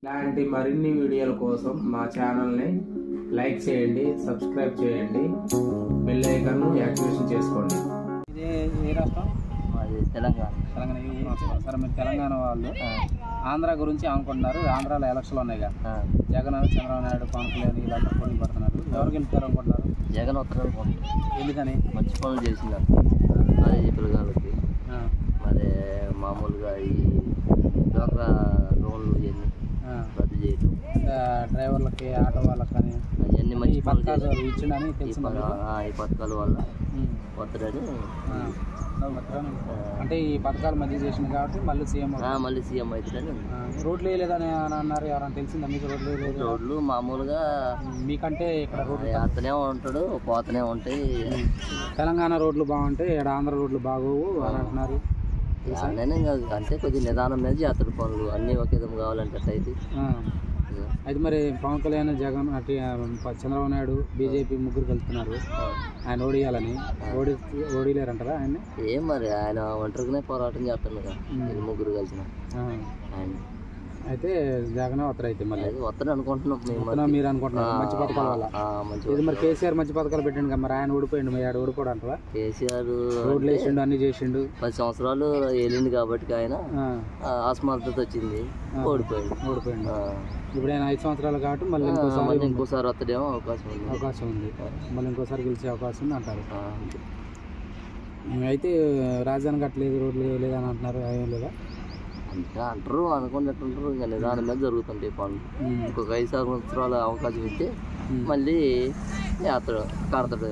ఇలాంటి మరిన్ని వీడియోల కోసం మా ఛానల్ని లైక్ చేయండి, సబ్స్క్రైబ్ చేయండి, బెల్ ఐకాన్ యాక్టివేషన్ చేసుకోండి. ఇదే ఏ రాష్ట్రం? అది తెలంగాణ. తెలంగాణ ఏ ఊరు వస్తారు? సరే, మీరు తెలంగాణ వాళ్ళు ఆంధ్ర గురించి అనుకుంటున్నారు. ఆంధ్రాలో ఎలక్షన్లు ఉన్నాయిగా, జగన్, చంద్రబాబు నాయుడు, పవన్ కళ్యాణ్ వీళ్ళందరూ పోటీ పడుతున్నారు. ఎవరు గెలుస్తారు అనుకుంటున్నారు? జగన్ వస్తారు అనుకుంటున్నారు. ఎందుకని? మంచి పనులు చేసినారు అదే పిల్లగాళ్ళకి. మరి మామూలుగా ఈ డ్వాక్రా లోన్లు ఇవన్నీ రద్దు చేయడం, డ్రైవర్లకి, ఆటో వాళ్ళకి కానీ అవన్నీ మంచి పనులు ఇచ్చిండని తెలిసింది. ఈ పథకాల వల్ల వస్తారని. అంటే ఈ పథకాలు మంచి చేసింది కాబట్టి మళ్ళీ సీఎం అవుతారని. రోడ్లు వేయలేదని అన్నారు. ఎవరైనా తెలిసిందా మీకు? రోడ్లు వేయలేదు. రోడ్లు మామూలుగా మీకంటే ఇక్కడ రోడ్లు అతనే ఉంటాడు, పోతనే ఉంటాయి. తెలంగాణ రోడ్లు బాగుంటాయి, ఇక్కడ ఆంధ్ర రోడ్లు బాగోవు అని అంటున్నారు. అంటే కొద్దిగా నిదానం మీద చేస్తాడు పనులు. అన్నీ ఒకే విధంగా కావాలంటే అయితే మరి పవన్ కళ్యాణ్, జగన్, అటు చంద్రబాబు నాయుడు, బీజేపీ ముగ్గురు వెళ్తున్నారు. ఆయన ఓడియాలని ఓడిలేరంటారా ఆయన? ఏం మరి ఆయన ఒంటరిగానే పోరాటం చేస్తున్నాడు. ముగ్గురు కలిసిన ఆయన అయితే జగన్ వస్తారు. అయితే మళ్ళీ వస్తాడు అనుకుంటున్నాం. మీరు అనుకుంటున్నారు మంచి పథకాల వల్ల. ఇది మరి కేసీఆర్ మంచి పథకాలు పెట్టిండు కదా, మరి ఆయన ఓడిపోయిండు. మరి ఆడ ఓడిపోడు అంటారా? కేసీఆర్ రోడ్లు వేసిండు, అన్ని చేసిండు. 10 సంవత్సరాలు వెళ్ళింది కాబట్టి ఆయన అసమర్థత వచ్చింది, ఓడిపోయిండు. ఇప్పుడు ఆయన 5 సంవత్సరాలు కాబట్టి మళ్ళీ ఇంకోసారి వస్తాడేమో అవకాశం ఉంది. మళ్ళీ ఇంకోసారి గెలిచే అవకాశం ఉంది అంటారు. అయితే రాజధాని కట్టలేదు, రోడ్లు వేయలేదు అని అంటున్నారు. ఏం లేదా అంటే అంటారు, అనుకున్నట్టుంటారు. ఇంకా నిదానం మీద జరుగుతుంటాయి పనులు. ఇంకొక 5 సంవత్సరాల అవకాశం ఇస్తే మళ్ళీ యాత్ర కడతాడు.